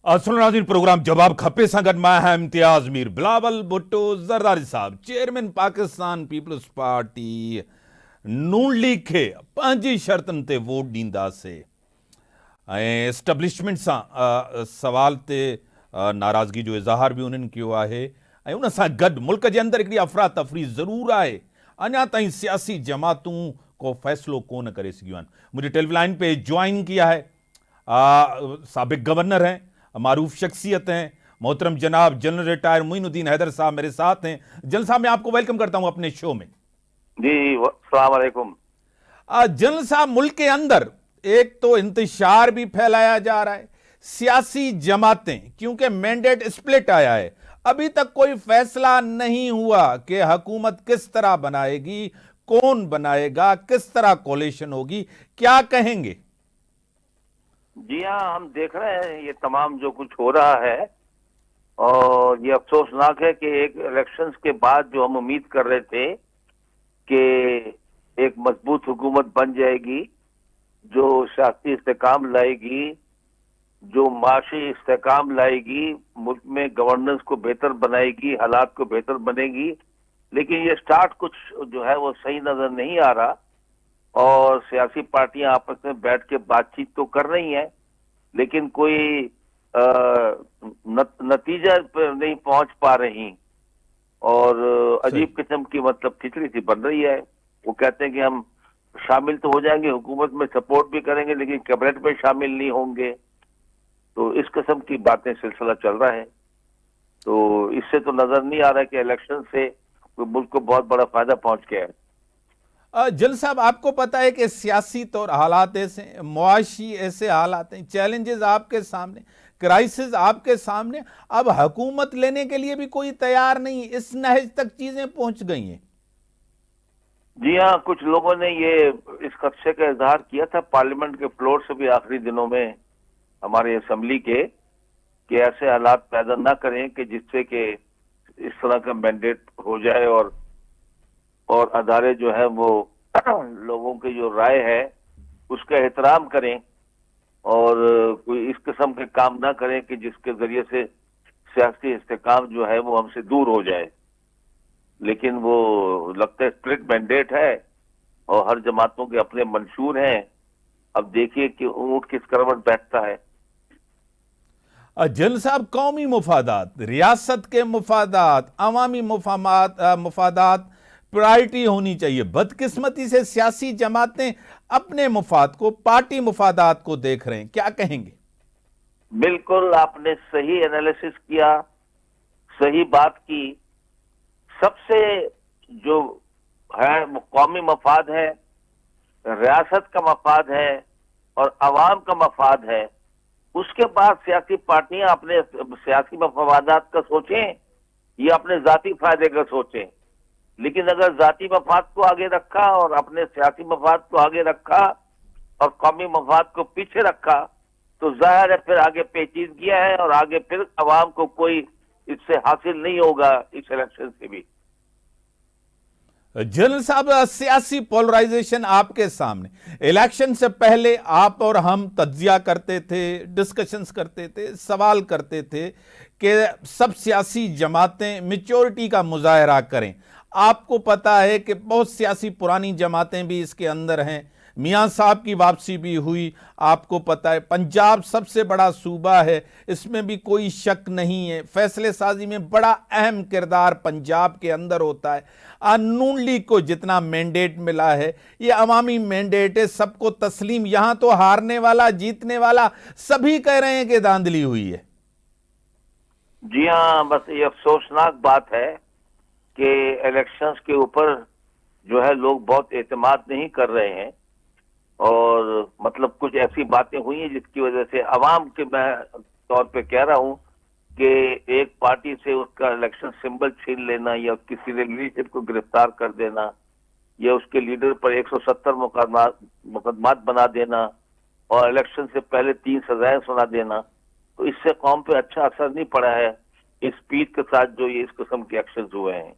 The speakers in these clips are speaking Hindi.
असुल नाज़रीन प्रोग्राम जवाब खपे सां गॾु मां आहियां इम्तियाज़ मीर। बिलावल भुट्टो ज़रदारी साहब चेयरमैन पाकिस्तान पीपल्स पार्टी नून लीग खे पंहिंजी शर्तनि ते वोट ॾींदासीं ऐं एस्टेब्लिशमेंट सां सवाल ते नाराज़गी जो इज़हार बि उन्हनि कयो आहे ऐं उन सां गॾु मुल्क जे अंदरि हिकिड़ी अफ़रा तफ़री ज़रूरु आहे। अञा ताईं सियासी जमातूं को फ़ैसिलो कोन करे सघियूं आहिनि। मुझे टेलीलाइन पे ज्वाइन किया है साबिक गवर्नर हैं, मारूफ शख्सियत हैं, मोहतरम जनाब जनरल रिटायर मोइनुद्दीन हैदर साहब मेरे साथ हैं। जनरल साहब मैं आपको वेलकम करता हूं अपने शो में। जी अस्सलाम वालेकुम। जनरल साहब मुल्क के अंदर एक तो इंतशार भी फैलाया जा रहा है, सियासी जमातें क्योंकि मैंडेट स्प्लिट आया है, अभी तक कोई फैसला नहीं हुआ कि हुकूमत किस तरह बनाएगी, कौन बनाएगा, किस तरह कोलिशन होगी, क्या कहेंगे? जी हाँ, हम देख रहे हैं ये तमाम जो कुछ हो रहा है और ये अफसोसनाक है कि एक इलेक्शंस के बाद जो हम उम्मीद कर रहे थे कि एक मजबूत हुकूमत बन जाएगी जो सियासी इस्तेकाम लाएगी, जो माशी इस्तेकाम लाएगी, मुल्क में गवर्नेंस को बेहतर बनाएगी, हालात को बेहतर बनेगी, लेकिन ये स्टार्ट कुछ जो है वो सही नजर नहीं आ रहा। और सियासी पार्टियां आपस में बैठ के बातचीत तो कर रही हैं, लेकिन कोई नतीजा पर नहीं पहुंच पा रही और अजीब किस्म की मतलब खिचड़ी सी बन रही है। वो कहते हैं कि हम शामिल तो हो जाएंगे, हुकूमत में सपोर्ट भी करेंगे, लेकिन कैबिनेट में शामिल नहीं होंगे। तो इस किस्म की बातें सिलसिला चल रहा है। तो इससे तो नजर नहीं आ रहा है कि इलेक्शन से मुल्क को बहुत बड़ा फायदा पहुंच गया है। जल साहब आपको पता है कि सियासी तौर हालात ऐसे, मुआशी ऐसे हालात हैं, चैलेंजेस आपके सामने, क्राइसिस आपके सामने, अब हुकूमत लेने के लिए भी कोई तैयार नहीं, इस नहज तक चीजें पहुंच गई हैं। जी हाँ, कुछ लोगों ने ये इस खदशे का इजहार किया था पार्लियामेंट के फ्लोर से भी आखिरी दिनों में हमारे असेंबली के, कि ऐसे हालात पैदा ना करें कि जिससे कि इस तरह का मैंडेट हो जाए और अदारे जो है वो लोगों की जो राय है उसका एहतराम करें और कोई इस किस्म के काम ना करें कि जिसके जरिए से सियासी इस्तेकाम जो है वो हमसे दूर हो जाए। लेकिन वो लगता है स्प्लिट मैंडेट है और हर जमातों के अपने मंशूर हैं। अब देखिए कि ऊंट किस करवट बैठता है। जनरल साहब, कौमी मुफादात, रियासत के मुफादात, अवामी मुफादात प्रायोरिटी होनी चाहिए। बदकिस्मती से सियासी जमातें अपने मुफाद को, पार्टी मुफादात को देख रहे हैं, क्या कहेंगे? बिल्कुल आपने सही एनालिसिस किया, सही बात की। सबसे जो है वो कौमी मफाद है, रियासत का मफाद है और अवाम का मफाद है। उसके बाद सियासी पार्टियां अपने सियासी मफादात का सोचें या अपने जाती फायदे का सोचें। लेकिन अगर जाती मफाद को आगे रखा और अपने सियासी मफाद को आगे रखा और कौमी मफाद को पीछे रखा तो जाहिर है फिर आगे पेचीदगी है और आगे फिर अवाम को कोई इससे हासिल नहीं होगा इस इलेक्शन से भी। जनरल साहब, सियासी पोलराइजेशन आपके सामने, इलेक्शन से पहले आप और हम तज्जिया करते थे, डिस्कशंस करते थे, सवाल करते थे कि सब सियासी जमातें मेच्योरिटी का मुजाहरा करें। आपको पता है कि बहुत सियासी पुरानी जमातें भी इसके अंदर हैं, मियां साहब की वापसी भी हुई, आपको पता है पंजाब सबसे बड़ा सूबा है, इसमें भी कोई शक नहीं है, फैसले साजी में बड़ा अहम किरदार पंजाब के अंदर होता है। नून लीग को जितना मैंडेट मिला है ये अवामी मैंडेट है, सबको तस्लीम। यहां तो हारने वाला जीतने वाला सभी कह रहे हैं कि धांधली हुई है। जी हाँ, बस ये अफसोसनाक बात है कि इलेक्शंस के ऊपर जो है लोग बहुत एतमाद नहीं कर रहे हैं और मतलब कुछ ऐसी बातें हुई हैं जिसकी वजह से अवाम के, मैं तौर पे कह रहा हूं कि एक पार्टी से उसका इलेक्शन सिंबल छीन लेना या किसी लीडरशिप को गिरफ्तार कर देना या उसके लीडर पर 170 मुकदमात बना देना और इलेक्शन से पहले 3 सजाएं सुना देना, तो इससे कौम पे अच्छा असर नहीं पड़ा है इस स्पीड के साथ जो ये इस किस्म के एक्शन हुए हैं।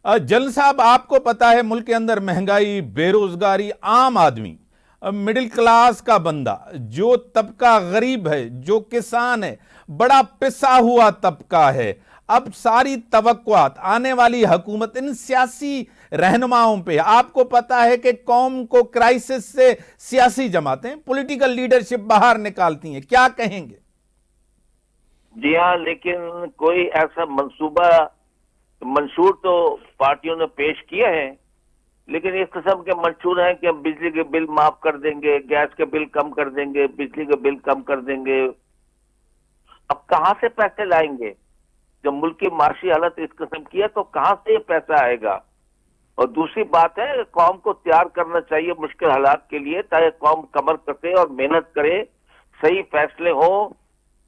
जनरल साहब, आपको पता है मुल्क के अंदर महंगाई, बेरोजगारी, आम आदमी मिडिल क्लास का बंदा, जो तबका गरीब है, जो किसान है, बड़ा पिसा हुआ तबका है, अब सारी तवक्कुआत आने वाली हुकूमत इन सियासी रहनुमाओं पे। आपको पता है कि कौम को क्राइसिस से सियासी जमातें, पॉलिटिकल लीडरशिप बाहर निकालती हैं, क्या कहेंगे? जी हाँ, लेकिन कोई ऐसा मंशूर तो पार्टियों ने पेश किया है, लेकिन इस किस्म के मंशूर हैं कि हम बिजली के बिल माफ कर देंगे, गैस के बिल कम कर देंगे, बिजली के बिल कम कर देंगे। अब कहां से पैसे लाएंगे? जब मुल्क की माशी हालत इस किस्म की है तो कहां से ये पैसा आएगा? और दूसरी बात है, कौम को तैयार करना चाहिए मुश्किल हालात के लिए, ताकि कौम कमर कसे और मेहनत करे, सही फैसले हो,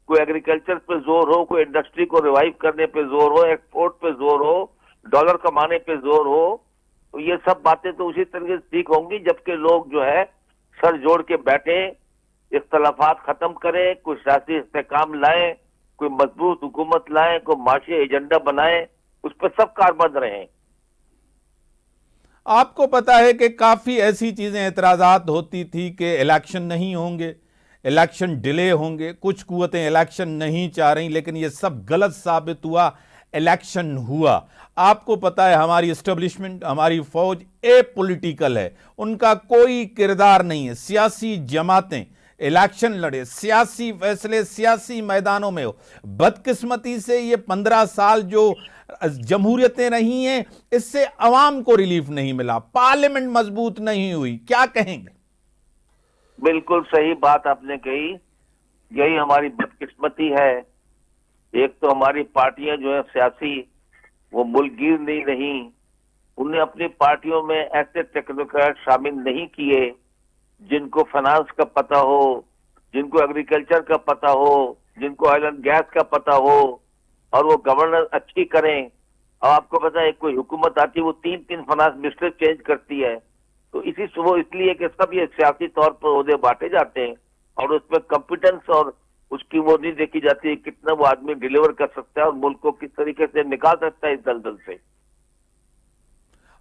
कोई एग्रीकल्चर पे जोर हो, कोई इंडस्ट्री को रिवाइव करने पे जोर हो, एक्सपोर्ट पे जोर हो, डॉलर कमाने पे जोर हो। तो ये सब बातें तो उसी तरीके से ठीक होंगी जबकि लोग जो है सर जोड़ के बैठे, इख्तलाफात खत्म करें, कुछ सियासी इस्तेहकाम लाएं, कोई मजबूत हुकूमत लाएं, कोई माशी एजेंडा बनाएं, उस पर सब कारबंद रहें। आपको पता है कि काफी ऐसी चीजें एतराजात होती थी कि इलेक्शन नहीं होंगे, इलेक्शन डिले होंगे, कुछ कुव्वतें इलेक्शन नहीं चाह रही, लेकिन ये सब गलत साबित हुआ, इलेक्शन हुआ। आपको पता है हमारी एस्टेब्लिशमेंट, हमारी फौज एपॉलिटिकल है, उनका कोई किरदार नहीं है। सियासी जमातें इलेक्शन लड़े, सियासी फैसले सियासी मैदानों में हो। बदकिस्मती से ये 15 साल जो जमहूरियतें रही हैं, इससे अवाम को रिलीफ नहीं मिला, पार्लियामेंट मजबूत नहीं हुई। क्या कहेंगे? बिल्कुल सही बात आपने कही, यही हमारी बदकिस्मती है। एक तो हमारी पार्टियां जो है सियासी, वो मुल्कगीर नहीं रही, उन्हें अपनी पार्टियों में ऐसे टेक्नोक्रेट शामिल नहीं किए जिनको फाइनेंस का पता हो, जिनको एग्रीकल्चर का पता हो, जिनको ऑयल एंड गैस का पता हो, और वो गवर्नेंस अच्छी करें। और आपको पता है कोई हुकूमत आती है वो 3-3 फाइनेंस मिनिस्टर चेंज करती है, तो वो इसलिए कि सब ये सियासी तौर पर ओहदे बांटे जाते हैं और उसमें कॉम्पिटेंस और उसकी वो नहीं देखी जाती है कितना वो आदमी डिलीवर कर सकता है और मुल्क को किस तरीके से निकाल सकता है इस दलदल से।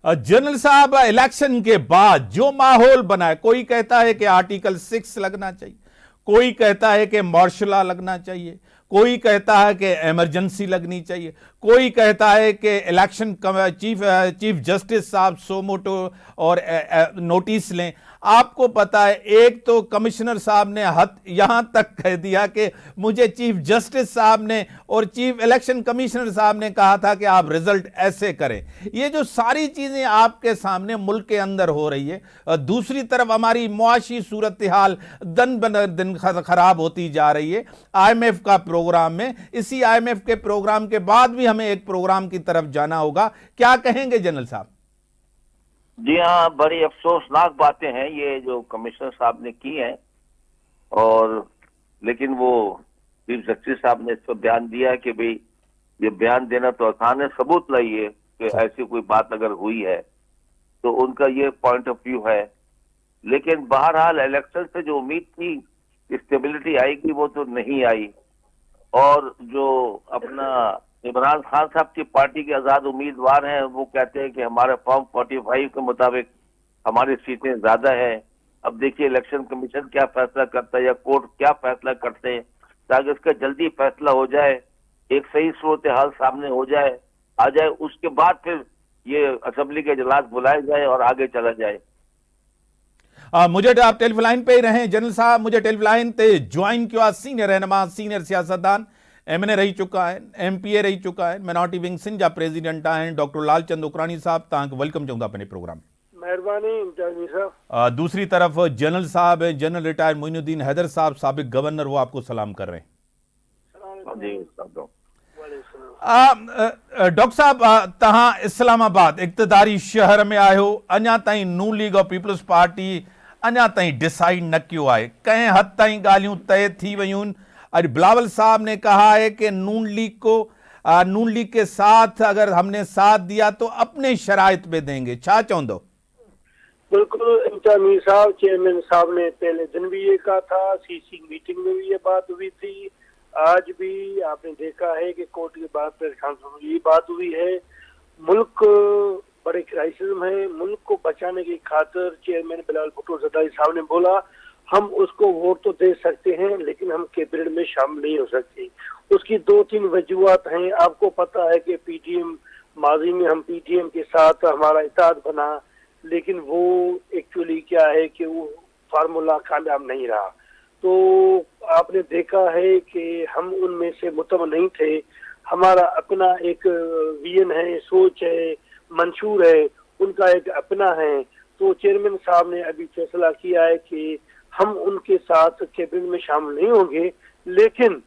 जनरल साहब, इलेक्शन के बाद जो माहौल बना है, कोई कहता है कि आर्टिकल 6 लगना चाहिए, कोई कहता है कि मार्शल लॉ लगना चाहिए, कोई कहता है कि इमरजेंसी लगनी चाहिए, कोई कहता है कि इलेक्शन चीफ जस्टिस साहब सोमोटो और नोटिस लें। आपको पता है एक तो कमिश्नर साहब ने यहां तक कह दिया कि मुझे चीफ जस्टिस साहब ने और चीफ इलेक्शन कमिश्नर साहब ने कहा था कि आप रिजल्ट ऐसे करें। ये जो सारी चीजें आपके सामने मुल्क के अंदर हो रही है, दूसरी तरफ हमारी मुआशी सूरत हाल दिन ब दिन खराब होती जा रही है। IMF का प्रोग्राम में, इसी IMF के प्रोग्राम के बाद भी हमें एक प्रोग्राम की तरफ जाना होगा। क्या कहेंगे जनरल साहब? जी हाँ, बड़ी अफसोसनाक बातें हैं ये जो कमिश्नर साहब ने की हैं, और लेकिन वो चीफ जस्टिस साहब ने इस पर बयान दिया कि भाई ये बयान देना तो आसान है, सबूत लाइए कि ऐसी कोई बात अगर हुई है, तो उनका ये पॉइंट ऑफ व्यू है। लेकिन बहरहाल इलेक्शन से जो उम्मीद थी स्टेबिलिटी आएगी वो तो नहीं आई, और जो अपना इमरान खान साहब की पार्टी के आजाद उम्मीदवार हैं वो कहते हैं कि हमारे फॉर्म 45 के मुताबिक हमारी सीटें ज्यादा है। अब देखिए इलेक्शन कमीशन क्या फैसला करता है या कोर्ट क्या फैसला करते हैं, ताकि इसका जल्दी फैसला हो जाए, एक सही सूरत हाल सामने हो जाए, आ जाए, उसके बाद फिर ये असेंबली के इजलास बुलाए जाए और आगे चला जाए। मुझे आप टेलीफोन लाइन पे ही रहे जनरल साहब, मुझे टेलीफोन लाइन पे ज्वाइन किया सीनियर रहनुमा, सीनियर सियासतदान, MNA रही चुका है, MPA रही चुका है, माइनॉरिटी विंग सिंध जा प्रेसिडेंट हैं डॉक्टर लालचंद उकरानी साहब, तक वेलकम चाहूंगा अपने प्रोग्राम में। मेहरबानी इंचार्ज साहब। दूसरी तरफ जनरल साहब है, जनरल रिटायर्ड मोइनुद्दीन हैदर साहब, साबिक गवर्नर, वो आपको सलाम कर रहे हैं। डॉक्टर साहब, तहां इस्लामाबाद इक़्तिदारी शहर में आयो, अञा ताईं नून लीग और पीपल्स पार्टी अञा ताईं डिसाइड न कियो आहे, कंहिं हद ताईं ॻाल्हियूं तय थी वयूं। अॼु बिलावल साहब ने कहा है कि नून लीग के साथ अगर हमने साथ दिया तो अपने शराइत पे देंगे, छा चवंदो? बिल्कुल इंचार्ज साहब, चेयरमैन साहब ने पहले दिन भी ये कहा था, सीसी मीटिंग में भी ये बात हुई थी, आज भी आपने देखा है कि कोर्ट के बाद प्रेस कॉन्फ्रेंस में ये बात हुई है। मुल्क बड़े क्राइसिस में है। मुल्क को बचाने की खातिर चेयरमैन बिलावल भुट्टो ज़रदारी साहब ने बोला हम उसको वोट तो दे सकते हैं लेकिन हम कैबिनेट में शामिल नहीं हो सकते। उसकी 2-3 वजूहत हैं। आपको पता है कि पीटीएम, माजी में हम पीटीएम के साथ हमारा इत्तेहाद बना, लेकिन वो एक्चुअली क्या है कि वो फार्मूला कामयाब नहीं रहा। तो आपने देखा है कि हम उनमें से मुतम नहीं थे। हमारा अपना एक विजन है, सोच है, मंशूर है, उनका एक अपना है। तो चेयरमैन साहब ने अभी फैसला किया है कि हम उनके साथ कैबिनेट में शामिल नहीं होंगे, लेकिन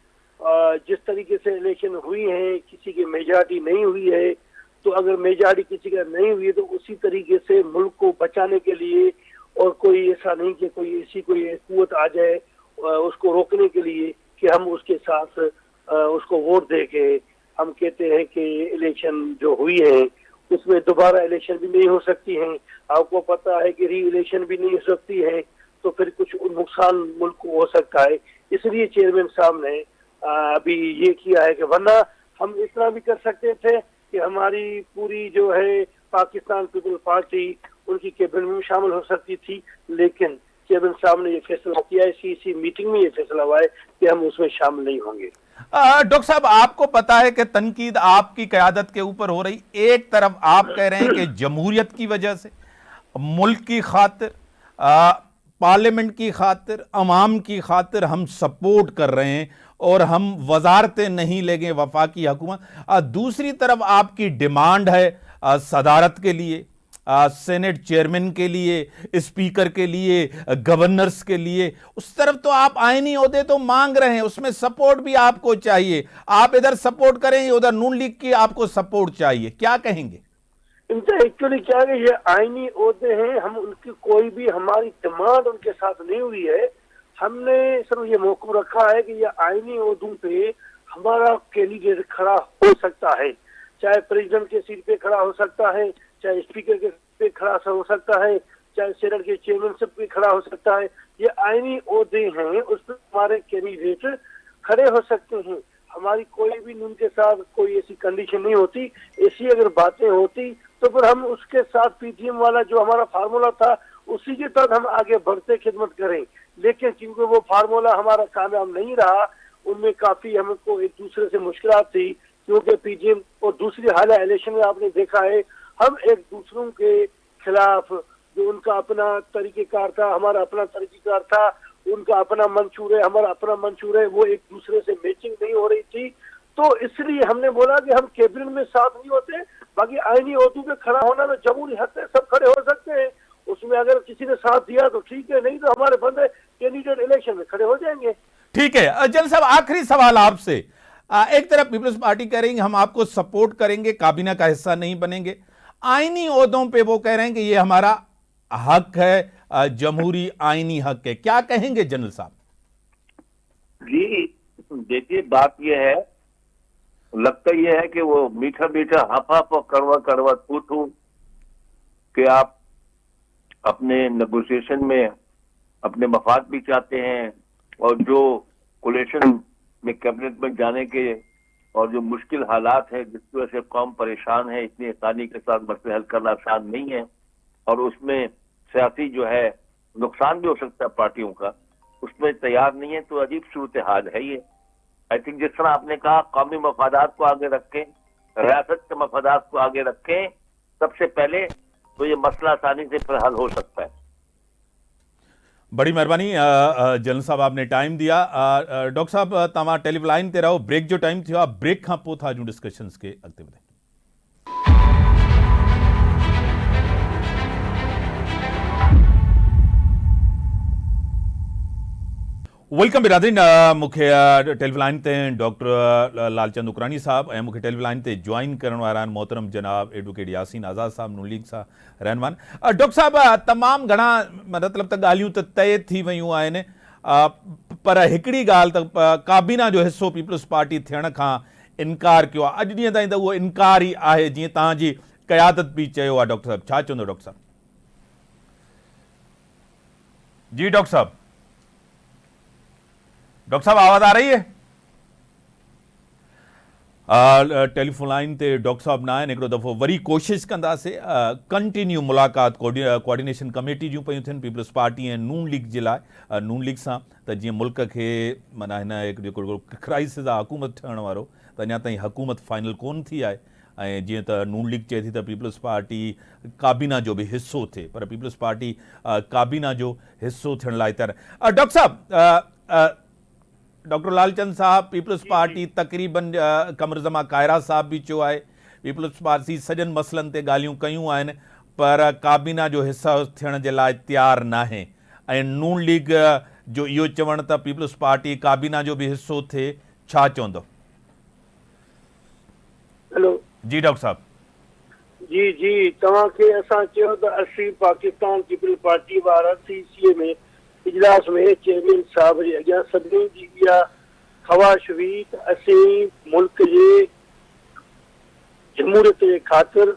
जिस तरीके से इलेक्शन हुई है किसी की मेजॉरिटी नहीं हुई है, तो अगर मेजॉरिटी किसी का नहीं हुई है तो उसी तरीके से मुल्क को बचाने के लिए, और कोई ऐसा नहीं कि कोई ऐसी कोई कुव्वत आ जाए उसको रोकने के लिए कि हम उसके साथ उसको वोट दे के हम कहते हैं कि इलेक्शन जो हुई है उसमें दोबारा इलेक्शन भी नहीं हो सकती है। आपको पता है कि री इलेक्शन भी नहीं हो सकती है, तो फिर कुछ नुकसान मुल्क को हो सकता है। इसलिए चेयरमैन साहब ने अभी ये किया है कि वरना हम इतना भी कर सकते थे कि हमारी पूरी जो है पाकिस्तान पीपल पार्टी उनकी कैबिनेट में शामिल हो सकती थी, लेकिन चेयरमैन साहब ने ये फैसला किया है, सीसी मीटिंग में ये फैसला हुआ है कि हम उसमें शामिल नहीं होंगे। डॉक्टर साहब, आपको पता है कि तनकीद आपकी क़यादत के ऊपर हो रही। एक तरफ आप कह रहे हैं कि जमहूरियत की वजह से, मुल्क की खातिर, पार्लियामेंट की खातिर, अवाम की खातिर हम सपोर्ट कर रहे हैं और हम वजारतें नहीं लेंगे वफाकी हुकूमत। दूसरी तरफ आपकी डिमांड है सदारत के लिए, सेनेट चेयरमैन के लिए, स्पीकर के लिए, गवर्नर्स के लिए। उस तरफ तो आप आईनी ओहदे तो मांग रहे हैं, उसमें सपोर्ट भी आपको चाहिए। आप इधर सपोर्ट करें, उधर नून लीग की आपको सपोर्ट चाहिए, क्या कहेंगे? इनका एक्चुअली क्या है, ये आईनी ओहदे हैं, हम उनकी कोई भी हमारी डिमांड उनके साथ नहीं हुई है। हमने सिर्फ ये मौका रखा है कि ये आईनी ओहदों पे हमारा कैंडिडेट खड़ा हो सकता है, चाहे प्रेसिडेंट के सीट पे खड़ा हो सकता है, चाहे स्पीकर के पे खड़ा हो सकता है, चाहे सेनेट के चेयरमैनशिप पे खड़ा हो सकता है। ये आईनी ओहदे हैं, उस पर हमारे कैंडिडेट खड़े हो सकते हैं। हमारी कोई भी उनके साथ कोई ऐसी कंडीशन नहीं होती। ऐसी अगर बातें होती तो फिर हम उसके साथ पीटीएम वाला जो हमारा फार्मूला था उसी के तहत हम आगे बढ़ते खिदमत करें, लेकिन क्योंकि वो फार्मूला हमारा कामयाब नहीं रहा, उनमें काफी हमको एक दूसरे से मुश्किलात थी, क्योंकि पीटीएम और दूसरी हाल इलेक्शन में आपने देखा है हम एक दूसरों के खिलाफ, जो उनका अपना तरीकेकार था, हमारा अपना तरीकेकार था, उनका अपना मंशूर है, हमारा अपना मंशूर है, वो एक दूसरे से मैचिंग नहीं हो रही थी। तो इसलिए हमने बोला कि हम कैबिनेट में साथ नहीं होते, बाकी आईनी ओहदों पे खड़ा होना तो जमहूरी हक है, सब खड़े हो सकते हैं। उसमें अगर किसी ने साथ दिया तो ठीक है, नहीं तो हमारे बंदे कैंडिडेट इलेक्शन में खड़े हो जाएंगे। ठीक है जल साहब, आखिरी सवाल आपसे। एक तरफ पीपल्स पार्टी कह रही है हम आपको सपोर्ट करेंगे, काबीना का हिस्सा नहीं बनेंगे। आईनी ओहदों पे वो कह रहे हैं कि ये हमारा हक है, जमहूरी आईनी हक है। क्या कहेंगे जनरल साहब? जी देखिए, बात यह है, लगता यह है कि वो मीठा मीठा हफ हफ और कड़वा कड़वा थू थू कि आप अपने नेगोशिएशन में अपने मफाद भी चाहते हैं, और जो कोलेशन में कैबिनेट में जाने के और जो मुश्किल हालात है जिसकी वजह से कौम परेशान है, इतनी आसानी के साथ मसले हल करना आसान नहीं है, और उसमें सियासी जो है नुकसान भी हो सकता है पार्टियों का, उसमें तैयार नहीं है। तो अजीब सूरत हाल है ये। आई थिंक जिस तरह आपने कहा, कौमी मफादात को आगे रखें, रियासत के मफादात को आगे रखें सबसे पहले, तो ये मसला आसानी से फिर हल हो सकता है। बड़ी मेहरबानी जनरल साहब, आपने टाइम दिया। डॉक्टर साहब तव्हां टेलीलाइन ते रहो, ब्रेक जो टाइम थियो, ब्रेक खां पोइ था जूं डिस्कशन्स के अॻिते वधायूं। वेलकम बिरादरीन। मूंखे टेलीलाइन ते डॉक्टर लालचंद उकरानी साहब ऐं मूंखे टेलीलाइन ते ज्वाइन करण वारा आहिनि मोहतरम जनाब एडवोकेट यासीन आज़ाद साहब, नून लीग सां रहनुमान। डॉक्टर साहब, तमामु घणा मतिलबु त ॻाल्हियूं त तय थी वयूं आहिनि, पर हिकिड़ी ॻाल्हि त काबीना जो हिसो पीपल्स पार्टी थियण खां इनकार कयो आहे। अॼु ॾींहं ताईं त उहो इनकार ई आहे, जीअं तव्हांजी क़यादत बि चयो आहे। डॉक्टर साहब छा चवंदो? डॉक्टर साहब जी, डॉक्टर साहब आवाज आ रही है? टेलीफोन लाइन ते डॉक्टर साहब ना आहिनि, हिकिड़ो दफ़ो वरी कोशिशि कंदासीं कंटिन्यू मुलाक़ात कोऑर्डिनेशन कमेटी जूं पियूं थियनि पीपल्स पार्टी ऐं नून लीग जे लाइ नून लीग सां, त जीअं मुल्क खे माना हिन जेको क्राइसिस आहे हुकूमत ठहण वारो, त अञा ताईं हुकूमत फाइनल कोन थी आहे। ऐं जीअं त नून लीग चए थी त पीपल्स पार्टी काबीना जो बि हिसो थिए, पर पीपल्स पार्टी काबीना जो हिसो थियण लाइ तयारु। डॉक्टर साहब, डॉक्टर लालचंद साहब, पीपल्स पार्टी तक़रीबन कमरज़मा कायरा साहब भी चयो आहे, पीपल्स पार्टी सॼनि मसइलनि ते ॻाल्हियूं कयूं आहिनि, पर काबीना जो हिस्सा थियण जे लाइ तयारु नाहे। ऐं नून लीग जो इहो चवणु त पीपल्स पार्टी काबीना जो बि हिस्सो थिए, छा चवंदो? हेलो जी डॉक्टर साहब। जी जी, तव्हांखे असां चयो त असीं पाकिस्तान पीपल पार्टी वारा CCA में इजलास में चेयरमैन साहब जे अॻियां सभिनी जी इहा ख़वाहिश हुई त असीं मुल्क जे जमहूरियत जे ख़ातिर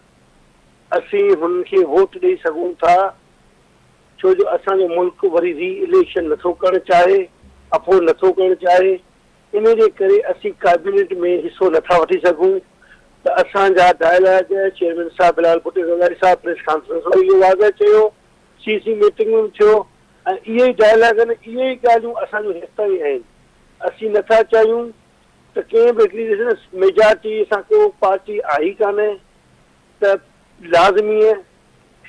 असीं हुननि खे वोट ॾेई सघूं था, छो जो असांजो मुल्क वरी री इलेक्शन नथो करणु चाहे, अफ़ो नथो करणु चाहे, इन जे करे असीं कैबिनेट में हिसो नथा वठी सघूं। त असांजा डायलॉग चेयरमैन साहब बिलावल भुट्टो ज़रदारी साहब प्रेस कॉन्फ्रेंस में इहो वाज़ह चयो, CC मीटिंग में थियो, ऐं इहे ई डायलॉग आहिनि, इहे ई ॻाल्हियूं असांजो हिस्सा ई आहिनि। असीं नथा चाहियूं त कंहिं बि हिकिड़ी मेजॉरिटी सां को पार्टी आई कान्हे, त लाज़मी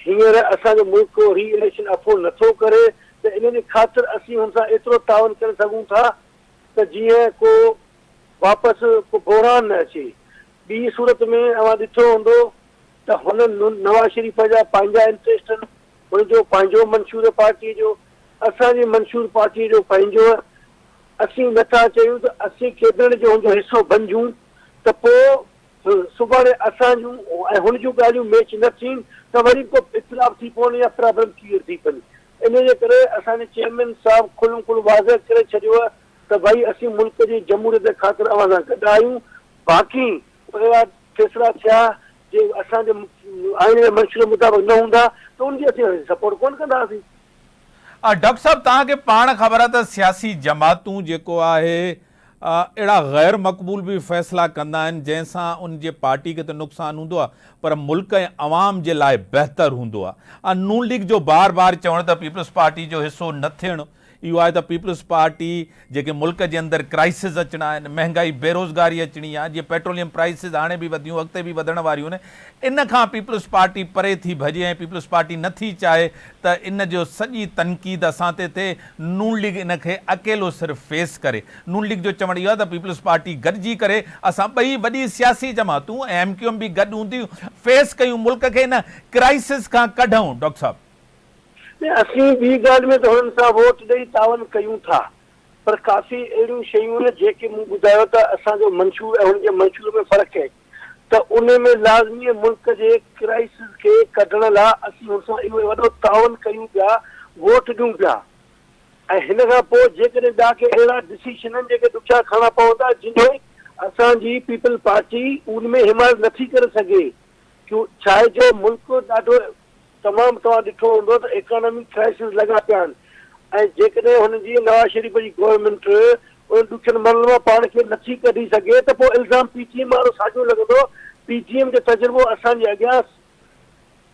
हींअर असांजो मुल्क री इलेक्शन अफ़ो नथो करे, त इन जे ख़ातिर असीं हुन सां एतिरो तावन करे सघूं था त जीअं को वापसि को बहिरान न अचे। ॿी सूरत में अवां ॾिठो हूंदो त हुन नवाज़ शरीफ़ जा पंहिंजा इंट्रस्ट आहिनि, हुनजो पंहिंजो मंशूर पार्टी जो, असांजी मंशूर पार्टी जो पंहिंजो। असीं नथा चाहियूं त असीं कैबिनेट जो हुनजो हिसो बणिजूं, त पोइ सुभाणे असां जूं ऐं हुन जूं ॻाल्हियूं मैच न थियनि त वरी को इख़्तिलाफ़ थी पवनि या प्रॉब्लम क्लियर थी पवनि। इन जे करे असांजे चेयरमैन साहब खुल खुल वाज़ह करे छॾियो आहे त भई असीं मुल्क जी जमहूरियत ख़ातिर अवां सां गॾु आहियूं। बाक़ी फैसला थिया जे असांजे आईन जे मंशूर मुताबिक़ न हूंदा त उनजी असीं सपोर्ट कोन कंदासीं। डॉक्टर साहब, तव्हांखे पाण ख़बर आहे त सियासी जमातूं जेको आहे अहिड़ा गैर मक़बूल भी फ़ैसिला कंदा आहिनि जंहिंसां उन जे पार्टी खे त नुक़सानु हूंदो आहे, पर मुल्क ऐं अवाम जे लाइ बहितरु हूंदो आहे। नून लीग जो बार बार चवणु त पीपल्स पार्टी जो हिसो न थियणु इहो आहे त पीपल्स पार्टी जेके मुल्क जे अंदरि क्राइसिस अचणा आहिनि, महांगाई बेरोज़गारी अचणी आहे, जीअं पेट्रोलियम प्राइसिस हाणे बि वधियूं, अॻिते बि वधण वारियूं आहिनि, इन खां पीपल्स पार्टी परे थी भॼे ऐं पीपल्स पार्टी नथी चाहे त इन जो सॼी तनक़ीद असां ते थिए। नून लीग इन खे अकेलो सिर्फ़ु फेस करे। नून लीग जो चवणु इहो आहे त पीपल्स पार्टी गॾिजी करे असां ॿई वॾी सियासी जमातूं ऐं MQM बि गॾु हूंदियूं, फेस कयूं, मुल्क खे इन क्राइसिस खां कढूं। डॉक्टर साहब, असीं ॿी ॻाल्हि में त हुननि सां वोट ॾेई तावन कयूं था, पर काफ़ी अहिड़ियूं शयूं आहिनि जेके मूं ॿुधायो त असांजो मंशूर ऐं हुनजे मंशूर में फ़र्क़ु आहे, त उन में लाज़मी मुल्क जे क्राइसिस खे कढण लाइ असीं हुन सां इहो वॾो तावन कयूं पिया, वोट ॾियूं पिया। ऐं हिन खां पोइ जेकॾहिं ॿिया के अहिड़ा डिसीशन आहिनि जेके ॾुखिया खणणा पवंदा, जिन असांजी पीपल पार्टी उन में हिमायत नथी करे सघे। छा आहे जो मुल्क ॾाढो तमामु तव्हां ॾिठो हूंदो त इकोनॉमिक क्राइसिस लॻा पिया आहिनि, ऐं जेकॾहिं हुनजी नवाज़ शरीफ़ जी गवर्नमेंट उन ॾुखियनि मसइलनि मां पाण खे नथी कढी सघे त पोइ इल्ज़ाम PTM वारो साॻियो लॻंदो। PTM जो तजुर्बो असांजे अॻियां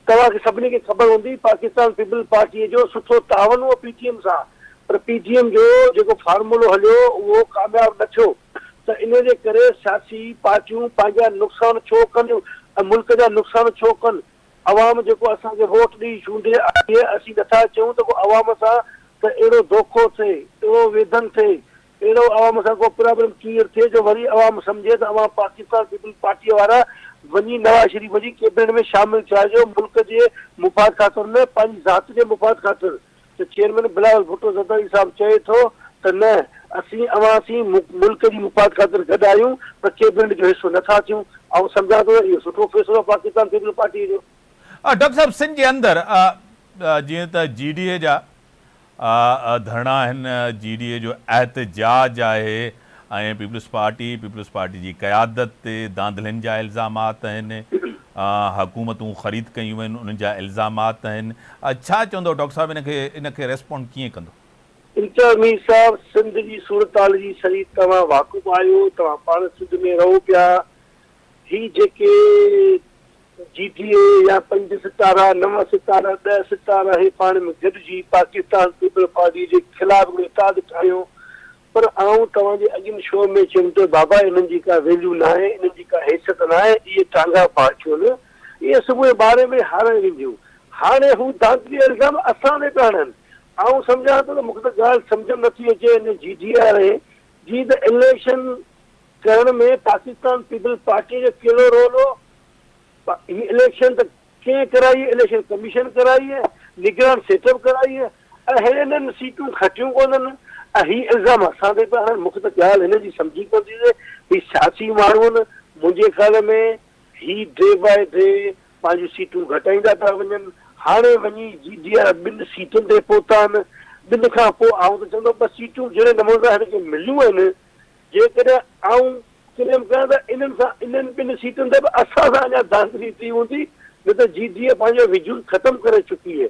तव्हांखे सभिनी खे ख़बर हूंदी, पाकिस्तान पीपल पार्टीअ जो सुठो तावन हुओ PTM सां, पर PTM जो जेको फार्मूलो हलियो उहो कामयाबु न थियो। त इन जे करे सियासी पार्टियूं पंहिंजा नुक़सान छो कनि ऐं मुल्क जा नुक़सान छो कनि। अवाम जेको असांखे वोट ॾेई चूंडे आहे, असीं नथा चऊं त को अवाम सां त अहिड़ो धोखो थिए, अहिड़ो वेदन थिए, अहिड़ो अवाम सां को प्रॉब्लम क्लियर थिए जो वरी अवाम सम्झे त अवां पाकिस्तान पीपल पार्टीअ वारा वञी नवाज़ शरीफ़ जी कैबिनेट में शामिल थिया जो मुल्क जे मुफ़ाद ख़ातिर न, पंहिंजी ज़ात जे मुफ़ाद ख़ातिर। त चेयरमैन बिलावल भुट्टो ज़रदारी साहब चए थो त न, असीं अवां मुल्क जी मुफ़ाद ख़ातिर गॾु आहियूं, पर कैबिनेट जो हिसो नथा थियूं। ऐं सम्झां थो इहो सुठो फ़ैसिलो पाकिस्तान पीपल पार्टीअ जो। डॉक्टर साहब, सिंध जे अंदरि जीअं त GDA जा धरना आहिनि, GDA जो एहतजाज आहे ऐं पीपल्स पार्टी जी क़यादत ते धांधलियुनि जा इल्ज़ामात आहिनि, हुकूमतूं ख़रीद कयूं आहिनि उन्हनि जा इल्ज़ामात आहिनि। छा चवंदो डॉक्टर साहब, इनखे रेस्पॉन्ड कीअं कंदो? इंटरमीर साहब, सिंध जी सूरत हाल जी सही तव्हां वाक़ुफ़ आहियो, तव्हां पाण सिंध में रहो पिया, ही जेके GTA या 5 सितारा 9 सितारा 10 सितारा हे पाण में गॾिजी पाकिस्तान पीपल पार्टी जे ख़िलाफ़ इत्तेहाद ठाहियो। पर आऊं तव्हांजे अॻिन शो में चयुमि त बाबा इन्हनि जी का वैल्यू न आहे, इन्हनि जी का हैसियत न आहे, इहे टांगा पार्टियूं आहिनि, इहे सुबुह 12 में हाराए वेंदियूं। हाणे हू दांती इल्ज़ाम असां ते था हणनि। आऊं सम्झां थो त मूंखे त ॻाल्हि सम्झ में नथी अचे हिन GDR जी त इलेक्शन करण में पाकिस्तान पीपल पार्टी जो कहिड़ो रोल हो। ही इलेक्शन त कंहिं कराई है? इलेक्शन कमीशन कराई है, निगरान सेटअप कराई है, ऐं हिननि सीटूं खटियूं कोन्हनि। ही इल्ज़ाम असां ते पिया हणनि। मूंखे त ॻाल्हि हिन जी सम्झी कोन थी अचे। ही सियासी माण्हू आहिनि, मुंहिंजे ख़्याल में ही डे बाय डे पंहिंजूं सीटूं घटाईंदा था वञनि। हाणे वञी GDR 2 सीटुनि ते पहुता आहिनि। 2 खां पोइ आऊं त चवंदो 2 सीटूं जहिड़े नमूने हिनखे मिलियूं आहिनि, जेकॾहिं आऊं क्लेम कयां त इन्हनि 2 सीटुनि ते बि असां सां अञा धांधली थी हूंदी, न त GDR पंहिंजो विजूद ख़तम करे चुकी है।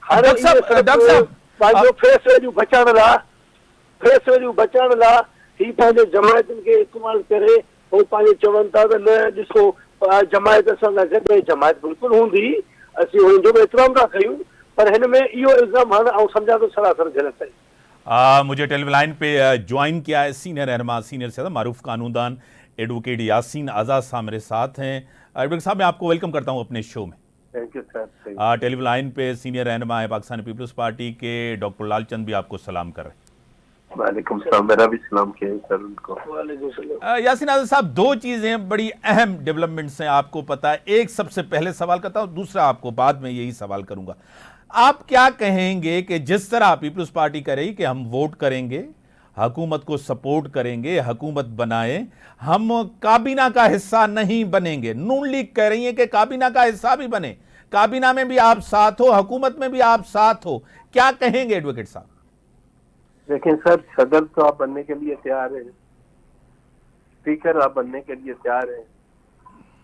हाणे डॉक्टर साहब पंहिंजो फेस वैल्यू बचाइण लाइ ही पंहिंजे जमायतुनि खे इस्तेमालु करे पोइ पंहिंजे चवनि था त न ॾिसो जमायत असां सां गॾु आहे। जमायत बिल्कुलु हूंदी, असीं हुनजो बि एतिराम था कयूं, पर हिन में इहो इल्ज़ाम हाणे आउं सम्झां थो सरासर ग़लति आहे। मुझे टेलीविजन लाइन पे ज्वाइन किया है सीनियर रहनुमा, सीनियर से मारूफ कानूनदान एडवोकेट यासीन आज़ाद साहब मेरे साथ हैं। एडवोकेट साहब, मैं आपको वेलकम करता हूं अपने शो में। Thank you sir. Television line पे सीनियर रहनुमा है पाकिस्तान पीपल्स पार्टी के डॉक्टर लालचंद भी आपको सलाम कर रहे हैं। वालेकुम सलाम, मेरा भी सलाम किया सर उनको। यासीन आज़ाद साहब, 2 चीजें बड़ी अहम डेवलपमेंट्स हैं, आपको पता है। एक सबसे पहले सवाल करता हूं, दूसरा आपको बाद में यही सवाल करूंगा। आप क्या कहेंगे कि जिस तरह पीपल्स पार्टी करेगी कि हम वोट करेंगे, हुकूमत को सपोर्ट करेंगे, हुकूमत बनाए, हम काबीना का हिस्सा नहीं बनेंगे। नून लीग कह रही है कि काबीना का हिस्सा भी बने, काबीना में भी आप साथ हो, हुकूमत में भी आप साथ हो। क्या कहेंगे एडवोकेट साहब? लेकिन सर, सदर तो आप बनने के लिए तैयार हैं, स्पीकर आप बनने के लिए तैयार हैं,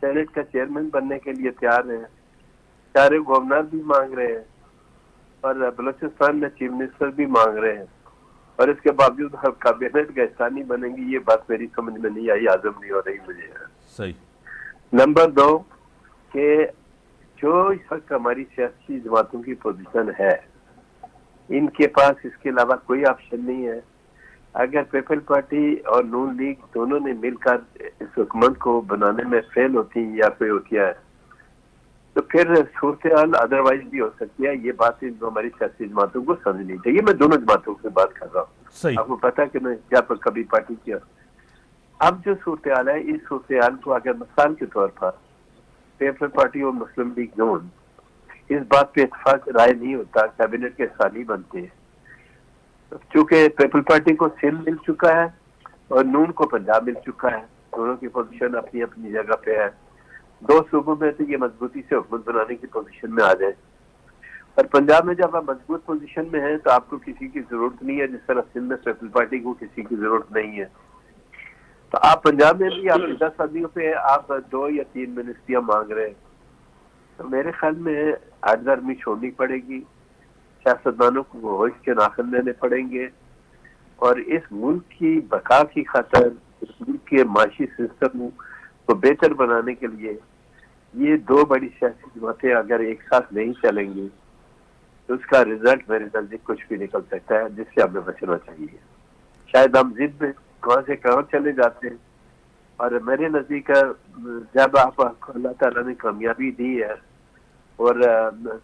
सेनेट का चेयरमैन बनने के लिए तैयार हैं, सारे गवर्नर भी मांग रहे हैं और बलूचिस्तान में चीफ मिनिस्टर भी मांग रहे हैं, और इसके बावजूद हम कैबिनेट का हिस्सा नहीं बनेंगे। ये बात मेरी समझ में नहीं आई, आजम नहीं हो रही मुझे। सही। नंबर 2 कि जो इस वक्त हमारी सियासी जमातों की पोजीशन है, इनके पास इसके अलावा कोई ऑप्शन नहीं है। अगर पीपल पार्टी और नून लीग दोनों ने मिलकर इस हुकूमत को बनाने में फेल होती या कोई होती है, तो फिर सूरत हाल अदरवाइज भी हो सकती है। ये बात हमारी सियासी जमातों को समझनी चाहिए। मैं दोनों जमातों से बात कर रहा हूँ, आपको पता है कि मैं क्या पर कभी पार्टी किया। अब जो सूरत हाल है, इस सूरत हाल को अगर मिसाल के तौर पर पीपल पार्टी और मुस्लिम लीग नून इस बात पे इत्तेफाक राय नहीं होता, कैबिनेट के हिस्सा नहीं बनते। चूंकि पीपल पार्टी को सिंध मिल चुका है और नून को पंजाब मिल चुका है, दोनों की पोजीशन अपनी अपनी जगह पे है। 2 सूबों में तो ये मजबूती से हुकूमत बनाने की पोजीशन में आ जाए, और पंजाब में जब आप मजबूत पोजीशन में है तो आपको किसी की जरूरत नहीं है, जिस तरह सिंध में पीपल पार्टी को किसी की जरूरत नहीं है। तो आप पंजाब में भी आप 10 आदमियों पे आप 2 या 3 मिनिस्ट्रियां मांग रहे हैं, तो मेरे ख्याल में आर्मी छोड़नी पड़ेगी, सियासतदानों को होश के नाखन लेने पड़ेंगे, और इस मुल्क की बका की खातर, इस मुल्क के माशी सिस्टम को बेहतर बनाने के लिए ये 2 बड़ी सियासी जमातें अगर एक साथ नहीं चलेंगी तो उसका रिजल्ट मेरे नजदीक कुछ भी निकल सकता है, जिससे हमें बचना चाहिए। शायद हम जिद में कहां से कहां चले जाते हैं, और मेरे नजदीक जब आप अल्लाह ताला ने कामयाबी दी है और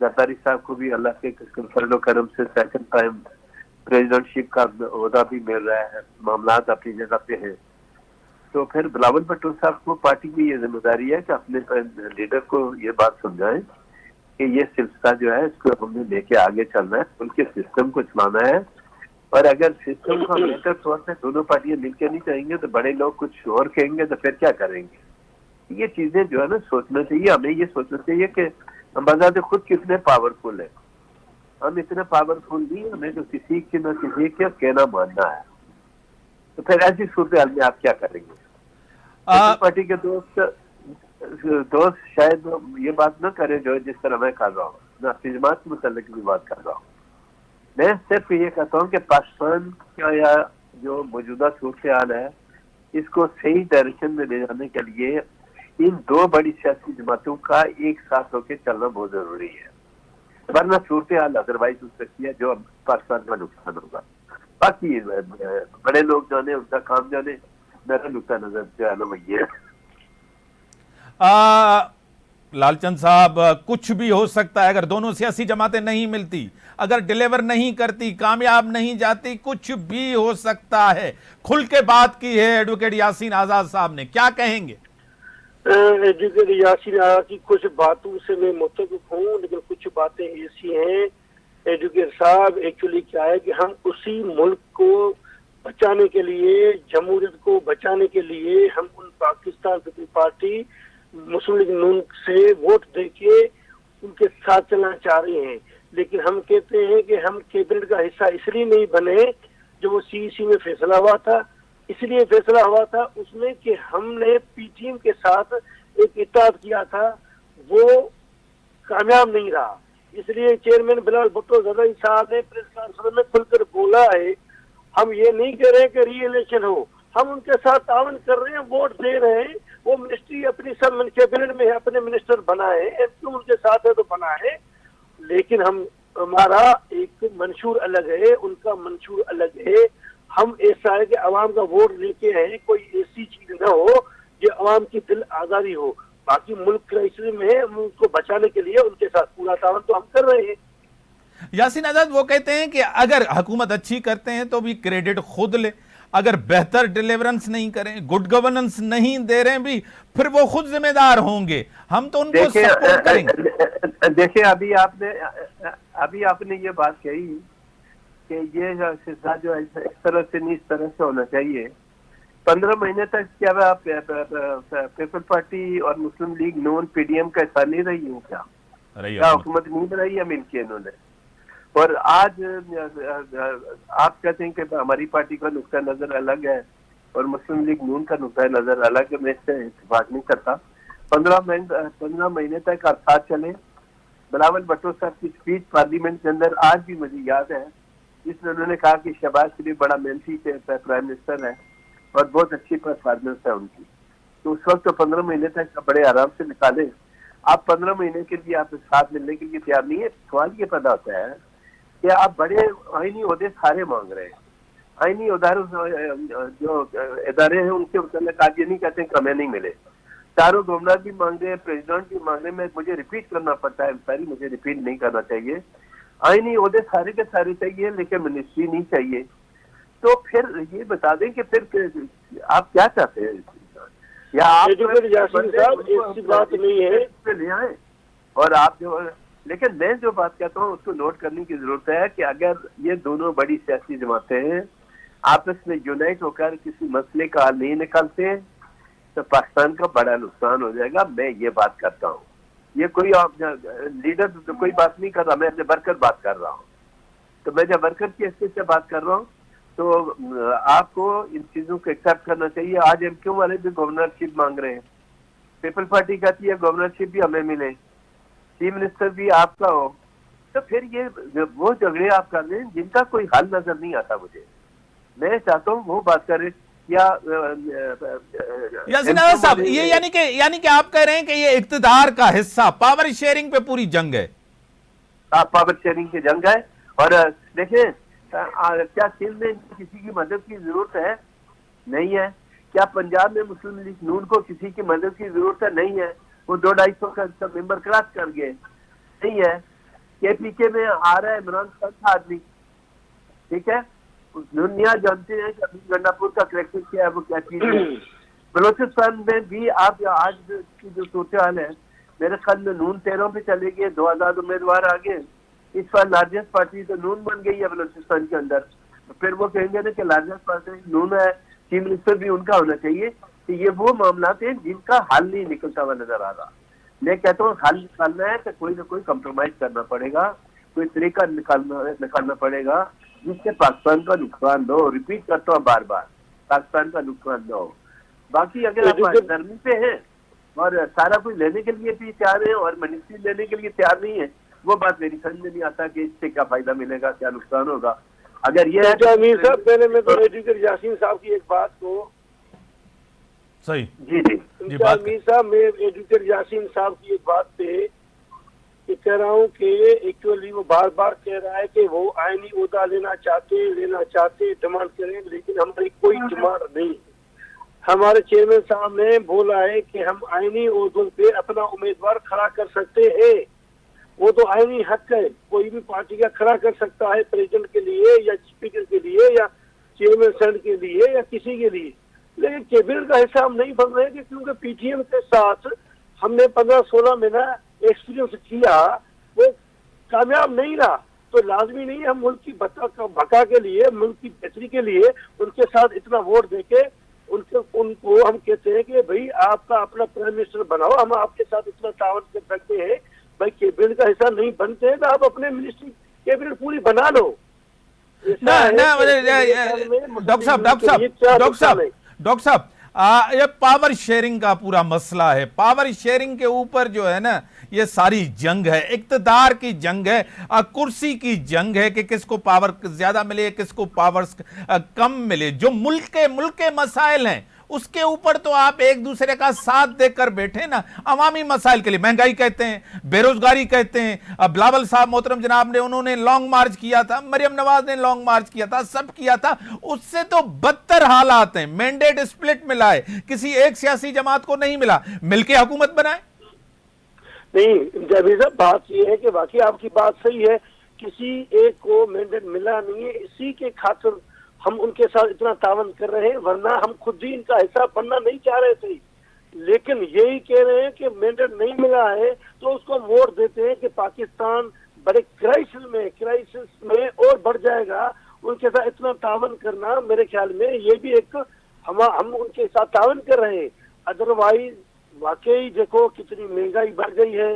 जरदारी साहब को भी अल्लाह के फजल करम से 2nd टाइम प्रेसिडेंटशिप का ओहदा भी मिल रहा है, मामलात अपनी जगह पे हैं, तो फिर बिलावल भुट्टो साहब को पार्टी की ये जिम्मेदारी है कि अपने लीडर को ये बात समझाएं कि ये सिलसिला जो है इसको हमने लेके आगे चलना है, उनके सिस्टम को चलाना है। और अगर सिस्टम को बेहतर तौर पर दोनों पार्टियां मिलकर नहीं चाहेंगे तो बड़े लोग कुछ और कहेंगे, तो फिर क्या करेंगे। ये चीजें जो है ना सोचना चाहिए, हमें ये सोचना चाहिए कि हम बाजार खुद कितने पावरफुल है। हम इतने पावरफुल नहीं, हमें तो किसी की न किसी के कहना मानना है। तो फिर ऐसी सूरत हाल में आप क्या करेंगे? पार्टी के दोस्त शायद ये बात न करें जो जिस तरह मैं कर रहा हूँ, मैं अपनी जमात के मुतालिक भी बात कर रहा हूँ। मैं सिर्फ ये कहता हूँ कि पाकिस्तान का या जो मौजूदा सूरत हाल है, इसको सही डायरेक्शन में ले जाने के लिए इन दो बड़ी सियासी जमातों का एक साथ होकर चलना बहुत जरूरी है, वरना सूरत हाल अदरवाइज हो सकती है जो पाकिस्तान का नुकसान होगा। बाकी बड़े लोग जाने, उनका काम जाने, मेरा नुकसान नजर जो है ना वही है। लालचंद साहब, कुछ भी हो सकता है अगर दोनों सियासी जमातें नहीं मिलती, अगर डिलीवर नहीं करती, कामयाब नहीं जाती, कुछ भी हो सकता है। खुल के बात की है एडवोकेट यासीन आजाद साहब ने, क्या कहेंगे? एडवोकेट यासीन आजाद की कुछ बातों से मैं मुत्तफिक हूँ, लेकिन कुछ बातें ऐसी हैं एडवोकेट साहब, एक्चुअली क्या है कि हम उसी मुल्क को बचाने के लिए, जमहूरियत को बचाने के लिए हम उन पाकिस्तान पीपल्स पार्टी मुस्लिम लीग नून से वोट देके उनके साथ चलना चाह रहे हैं। लेकिन हम कहते हैं कि हम कैबिनेट का हिस्सा इसलिए नहीं बने, जो वो सीईसी में फैसला हुआ था, इसलिए फैसला हुआ था उसमें कि हमने पीटीएम के साथ एक इत्तेहाद किया था, वो कामयाब नहीं रहा। इसलिए चेयरमैन बिलावल भुट्टो ज़रदारी साहब ने प्रेस कॉन्फ्रेंस में खुलकर बोला है, हम ये नहीं कह रहे कि री इलेक्शन हो, हम उनके साथ तावन कर रहे हैं, वोट दे रहे हैं, वो मिनिस्ट्री अपनी सब कैबिनेट में है, अपने मिनिस्टर बनाए, एमपी उनके साथ है तो बनाए, लेकिन हमारा एक मंशूर अलग है, उनका मंशूर अलग है। हम ऐसा है कि अवाम का वोट लेके आए, कोई ऐसी चीज ना हो जो अवाम की दिल आजादी हो। बाकी मुल्क क्राइसिस में है, हम उसको बचाने के लिए उनके साथ पूरा तावन तो हम कर रहे हैं। यासीन आजाद वो कहते हैं कि अगर हुकूमत अच्छी करते हैं तो भी क्रेडिट खुद ले, अगर बेहतर डिलीवरेंस नहीं करें, गुड गवर्नेंस नहीं दे रहे हैं भी, फिर वो खुद जिम्मेदार होंगे, हम तो उनको सपोर्ट करेंगे। देखिए अभी आपने ये बात कही कि ये सिलसिला जो है इस तरह से नहीं, इस तरह से होना चाहिए। 15 महीने तक क्या पीपल्स पार्टी और मुस्लिम लीग नून पीडीएम का हिस्सा नहीं रही है क्या हुकूमत नहीं बनाई है मिलकर इन्होंने? और आज आप कहते हैं कि हमारी पार्टी का नुक्ता नजर अलग है और मुस्लिम लीग नून का नुक्ता नजर अलग है, मैं इससे इत्तेफाक नहीं करता। 15 महीने तक आप साथ चले। बिलावल भुट्टो साहब की स्पीच पार्लियामेंट के अंदर आज भी मुझे याद है, जिसमें उन्होंने कहा कि शहबाज शरीफ बड़ा मेहनती प्राइम मिनिस्टर है और बहुत अच्छी परफॉर्मेंस है उनकी, तो उस वक्त तो 15 महीने तक बड़े आराम से निकाले। आप 15 महीने के लिए आप साथ मिलने के लिए तैयार नहीं है। सवाल ये पैदा होता है कि आप बड़े आईनी ओहदे सारे मांग रहे हैं, आईनी जो इदारे हैं उनके मतलब आज ये नहीं कहते कि हमें नहीं मिले, चारों गवर्नर भी मांग रहे हैं, प्रेसिडेंट भी मांग रहे हैं। मुझे रिपीट करना पड़ता है, सारी मुझे रिपीट नहीं करना चाहिए। आईनी ओहदे सारे के सारे चाहिए लेकिन मिनिस्ट्री नहीं चाहिए। तो फिर ये बता दें कि फिर आप क्या चाहते हैं, या आप ऐसी बात नहीं है ले आए और आप जो, लेकिन मैं जो बात कहता हूँ उसको नोट करने की जरूरत है कि अगर ये दोनों बड़ी सियासी जमातें हैं आपस में यूनाइट होकर किसी मसले का हल नहीं निकालते तो पाकिस्तान का बड़ा नुकसान हो जाएगा। मैं ये बात करता हूँ, ये कोई लीडर तो कोई बात नहीं कर रहा, मैं अपने वर्कर बात कर रहा हूँ। तो मैं जब वर्कर की हैसियत से बात कर रहा हूँ तो आपको इन चीजों को एक्सेप्ट करना चाहिए। आज एमक्यू वाले भी गवर्नरशिप मांग रहे हैं, पीपल्स पार्टी कहती है गवर्नरशिप भी हमें मिले, चीफ मिनिस्टर भी आपका हो, तो फिर ये वो झगड़े आप कर रहे हैं जिनका कोई हल नजर नहीं आता मुझे। मैं चाहता हूँ वो बात करें। या यासीन आजाद साहब, ये यानी कि आप कह रहे हैं कि ये इक्तिदार का हिस्सा, पावर शेयरिंग पे पूरी जंग है। पावर शेयरिंग की जंग है। और देखिए क्या सिंध में किसी की मदद की जरूरत है? नहीं है। क्या पंजाब में मुस्लिम लीग नून को किसी की मदद की जरूरत है? नहीं है। वो 200-250 का मेंबर क्रॉस कर गए, नहीं है। केपीके में आ रहा है इमरान खान का आदमी, ठीक है, दुनिया जानते हैं कि अभी गंडापुर का करेक्टर क्या है, वो क्या चीज है। बलोचिस्तान में भी आप आज की जो सूरत हाल है, मेरे ख्याल में नून 13 पे चले गए, 2 आजाद उम्मीदवार आ गए। इस बार लार्जेस्ट पार्टी तो नून बन गई है बलोचिस्तान के अंदर। तो फिर वो कहेंगे ना कि लार्जेस्ट पार्टी नून है, चीफ मिनिस्टर भी उनका होना चाहिए। तो ये वो मामला थे जिनका हल नहीं निकलता हुआ नजर आ रहा। मैं कहता हूँ हल निकालना है तो कोई ना कोई कंप्रोमाइज करना पड़ेगा, कोई तरीका निकालना पड़ेगा जिससे पाकिस्तान का नुकसान न हो। रिपीट करता हूँ बार बार, पाकिस्तान का नुकसान न हो। बाकी अगर आप गर्मी पे हैं और सारा कुछ लेने के लिए भी तैयार है और मिनिस्ट्री लेने के लिए तैयार नहीं है, वो बात मेरी समझ में नहीं आता कि इससे क्या फायदा मिलेगा, क्या नुकसान होगा। अगर ये अमीर साहब, पहले मैं तो एडवोकेट यासीन साहब की एक बात को सही जी जी जी बात मीर साहब, मैं एडवोकेट यासीन साहब की एक बात पे कि कह रहा हूँ कि एक्चुअली वो बार बार कह रहा है कि वो आईनी ओहदा लेना चाहते डिमांड करें, लेकिन हमारी कोई डिमांड नहीं। हमारे चेयरमैन साहब ने बोला है कि हम आईनी ओहदों पे अपना उम्मीदवार खड़ा कर सकते हैं। वो तो आईनी हक है, कोई भी पार्टी का खड़ा कर सकता है, प्रेसिडेंट के लिए या स्पीकर के लिए या चेयरमैन सेनेट के लिए या किसी के लिए। लेकिन कैबिनेट का हिस्सा हम नहीं बन रहे कि क्योंकि पीटीएम के साथ हमने 15-16 महीना एक्सपीरियंस किया, वो कामयाब नहीं रहा। तो लाजमी नहीं हम मुल्क की बका के लिए, मुल्क की बेहतरी के लिए उनके साथ इतना वोट देके उनको हम कहते हैं कि भाई आपका अपना प्राइम मिनिस्टर बनाओ, हम आपके साथ इतना तावन कर सकते हैं। भाई कैबिनेट का हिस्सा नहीं बनते हैं तो आप अपने मिनिस्ट्री कैबिनेट पूरी बना लो। ना डॉक्टर साहब ये पावर शेयरिंग का पूरा मसला है। पावर शेयरिंग के ऊपर जो है ना ये सारी जंग है, इक्तदार की जंग है, कुर्सी की जंग है कि किसको पावर ज्यादा मिले, किसको पावर कम मिले। जो मुल्क के मसाइल हैं उसके ऊपर तो आप एक दूसरे का साथ देकर बैठे ना। अवामी मसाइल के लिए महंगाई कहते हैं, बेरोजगारी कहते हैं। अब बिलावल साहब मोहतरम जनाब ने उन्होंने लॉन्ग मार्च किया था, मरियम नवाज ने लॉन्ग मार्च किया था, सब किया था। उससे तो बदतर हालात हैं। मैंडेट स्प्लिट मिला है, किसी एक सियासी जमात को नहीं मिला, मिलके हुकूमत बनाए। नहीं जावेद साहब, बात यह है कि वाकई आपकी बात सही है, किसी एक को मैंडेट मिला नहीं है, इसी के खातिर हम उनके साथ इतना तावन कर रहे हैं, वरना हम खुद ही इनका हिस्सा बनना नहीं चाह रहे थे। लेकिन यही कह रहे हैं कि मैंडेट नहीं मिला है तो उसको वोट देते हैं कि पाकिस्तान बड़े क्राइसिस में और बढ़ जाएगा। उनके साथ इतना तावन करना मेरे ख्याल में ये भी एक हम उनके साथ तावन कर रहे हैं। अदरवाइज वाकई देखो कितनी महंगाई बढ़ गई है,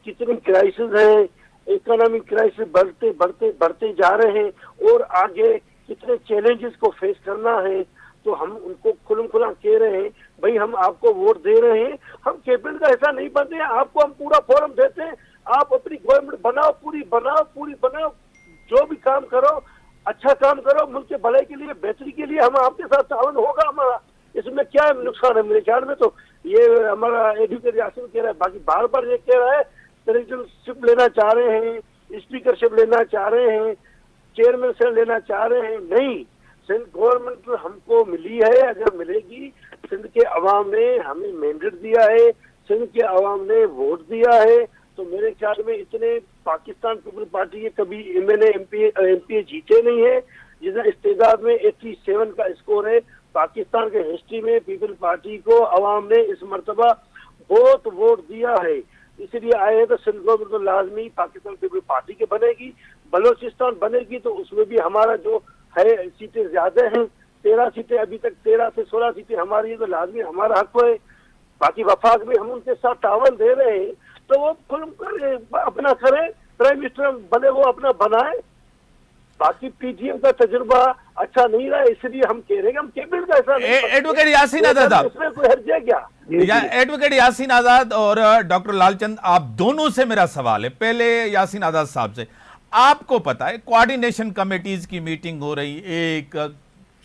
कितनी क्राइसिस है, इकोनॉमिक क्राइसिस बढ़ते जा रहे हैं और आगे कितने चैलेंजेस को फेस करना है। तो हम उनको खुलम खुला कह रहे हैं भाई हम आपको वोट दे रहे हैं, हम कैबिनेट का हिस्सा नहीं बनते हैं, आपको हम पूरा फोरम देते हैं, आप अपनी गवर्नमेंट बनाओ, पूरी बनाओ, जो भी काम करो अच्छा काम करो, मुल्क के भलाई के लिए, बेहतरी के लिए हम आपके साथ तावन होगा हमारा। इसमें क्या नुकसान है? मेरे ख्याल में तो ये हमारा एडवोकेट यासीन कह रहा है, बाकी बार बार ये कह रहा है प्रेसिडेंटशिप लेना चाह रहे हैं, स्पीकरशिप लेना चाह रहे हैं, चेयरमैन से लेना चाह रहे हैं। नहीं, सिंध गवर्नमेंट हमको मिली है, अगर मिलेगी, सिंध के अवाम ने हमें मैंडेट दिया है, सिंध के अवाम ने वोट दिया है, तो मेरे ख्याल में इतने पाकिस्तान पीपल पार्टी के कभी एमएनए एमपी जीते नहीं है जितना इस्तेदाद में 87 का स्कोर है। पाकिस्तान के हिस्ट्री में पीपल पार्टी को अवाम ने इस मर्तबा बहुत वोट दिया है, इसलिए आए हैं। तो सिंध गवर्नमेंट तो लाजमी पाकिस्तान पीपल पार्टी के बनेगी, बलोचिस्तान बनेगी तो उसमें भी हमारा जो है सीटें ज्यादा हैं, 13 सीटें अभी तक, 13 से 16 सीटें हमारी है, तो लाजमी हमारा हक है। बाकी वफाक में हम उनके साथ तावन दे रहे हैं, तो वो खुलम कर अपना करें, प्राइम मिनिस्टर बने वो अपना बनाए। बाकी पीटीएम का तजुर्बा अच्छा नहीं रहा, इसलिए हम कह रहे हैं हम कैबिनेट का ऐसा एडवोकेट यासीन आजाद, इसमें कोई हर्ज है क्या? एडवोकेट यासीन आजाद और डॉक्टर लालचंद, आप दोनों से मेरा सवाल है। पहले यासीन आजाद साहब से, आपको पता है कोऑर्डिनेशन कमेटीज की मीटिंग हो रही, 1,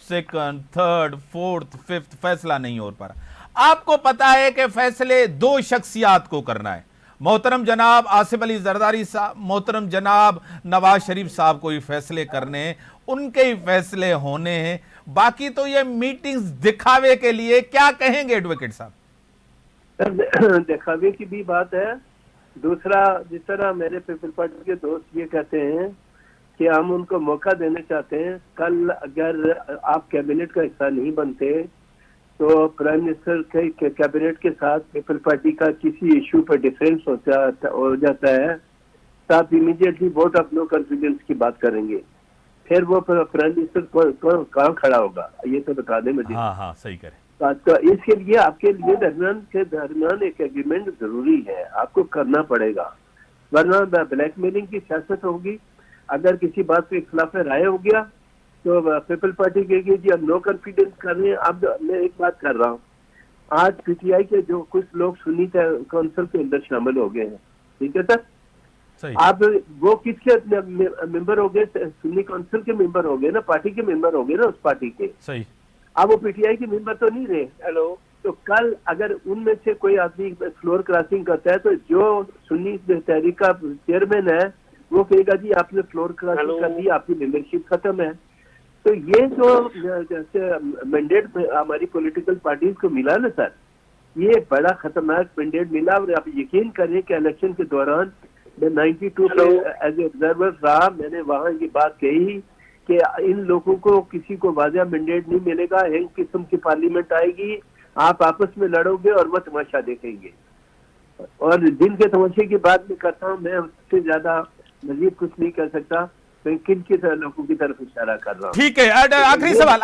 2, 3, 4, 5 फैसला नहीं हो पा रहा। आपको पता है कि फैसले 2 शख्सियात को करना है, मोहतरम जनाब आसिफ अली जरदारी साहब, मोहतरम जनाब नवाज शरीफ साहब को ही फैसले करने हैं, उनके ही फैसले होने हैं। बाकी तो ये मीटिंग्स दिखावे के लिए, क्या कहेंगे एडवोकेट साहब? दिखावे की भी बात है। दूसरा, जिस तरह मेरे पीपल पार्टी के दोस्त ये कहते हैं कि हम उनको मौका देना चाहते हैं, कल अगर आप कैबिनेट का हिस्सा नहीं बनते तो प्राइम मिनिस्टर के कैबिनेट के साथ पीपल पार्टी का किसी इशू पर डिफरेंस हो जाता है तो आप immediately vote of no confidence की बात करेंगे, फिर वो प्राइम मिनिस्टर कहाँ खड़ा होगा ये तो बता दें मुझे। हाँ सही करें। तो इसके लिए आपके लिए दरमियान एक एग्रीमेंट जरूरी है, आपको करना पड़ेगा, वरना ब्लैकमेलिंग की सियासत होगी। अगर किसी बात पे इख्तिलाफ राय हो गया तो पीपल पार्टी कहेगी जी अब नो कॉन्फिडेंस कर रहे हैं। अब मैं एक बात कर रहा हूँ, आज पीटीआई के जो कुछ लोग सुन्नी काउंसिल के अंदर शामिल हो गए हैं, ठीक है सर, आप वो किसके मेंबर हो गए? सुन्नी काउंसिल के मेंबर हो गए ना, पार्टी के मेंबर हो गए ना उस पार्टी के। सही। अब वो पीटीआई के मेंबर तो नहीं रहे। हेलो तो कल अगर उनमें से कोई आदमी फ्लोर क्रॉसिंग करता है तो जो सुन्नी तहरीक का चेयरमैन है वो कहेगा जी आपने फ्लोर क्रॉसिंग कर दी, आपकी मेंबरशिप खत्म है। तो ये जो जैसे मैंडेट हमारी पॉलिटिकल पार्टीज को मिला ना सर, ये बड़ा खतरनाक मैंडेट मिला। और आप यकीन करें कि इलेक्शन के दौरान मैं 92 पे एज ए ऑब्जर्वर रहा, मैंने वहां ये बात कही कि इन लोगों को किसी को वाज़ेह मैंडेट नहीं मिलेगा, एक किस्म की पार्लियामेंट आएगी, आप आपस में लड़ोगे और वो तमाशा देखेंगे। और दिन के तमाशे की बात मैं करता हूँ, मैं उससे ज्यादा मजीद कुछ नहीं कर सकता, मैं किन की लोगों की तरफ इशारा कर रहा हूँ। ठीक है,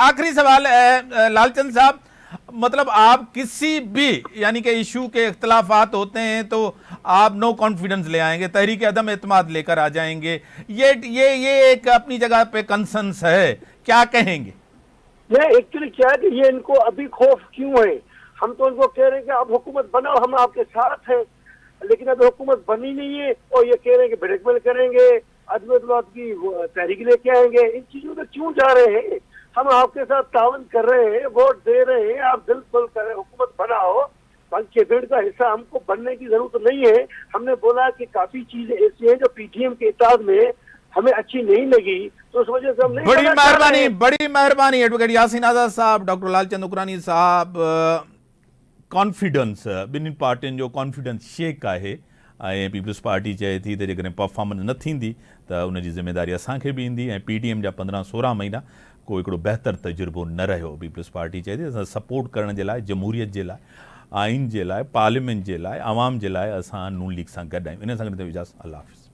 आखिरी सवाल लालचंद साहब, मतलब आप किसी भी यानी कि इशू के इख्तलाफात होते हैं तो आप नो कॉन्फिडेंस ले आएंगे, तहरीक अदम एतमाद लेकर आ जाएंगे, ये एक अपनी जगह पे कंसेंस है, क्या कहेंगे? ये एक्चुअली क्या है कि ये इनको अभी खौफ क्यों है? हम तो इनको कह रहे हैं कि आप हुकूमत बनाओ, हम आपके साथ हैं, लेकिन अभी हुकूमत बनी नहीं है और ये कह रहे हैं कि ब्लैकमेल करेंगे, अदम की तहरीक लेके आएंगे। इन चीजों में क्यों जा रहे हैं? हम आपके साथ तावन कर रहे हैं, वोट दे रहे हैं, आप दिल खोल कर हुकूमत बनाओ, कैबिनेट का हिस्सा हमको बनने की जरूरत नहीं है। हमने बोला कि काफी चीजें ऐसी हैं जो पीटीएम के इत्तेहाद में हमें अच्छी नहीं लगी, तो उस वजह से हम नहीं। बड़ी मेहरबानी एडवोकेट यासीन आजाद साहब, डॉक्टर लालचंद नुकरानी साहब। कॉन्फिडेंस ॿिन्हिनि पार्टियुनि जो कॉन्फिडेंस शेक आहे ऐं पीपल्स पार्टी चए थी त जेकॾहिं परफॉर्मेंस न थींदी त उनजी ज़िम्मेदारी असांखे बि ईंदी, ऐं पीटीएम जा 15-16 महीना को हिकिड़ो बहितर तजुर्बो न रहियो। पीपल्स पार्टी चए थी असां सपोर्ट करण जे लाइ, जमहूरियत जे लाइ, आइन जे लाइ, पार्लियामेंट जे लाइ, आवाम जे लाइ असां नून लीग सां गॾु आहियूं। इन सां गॾु इजाज़त, अल्लाह हाफ़िज़।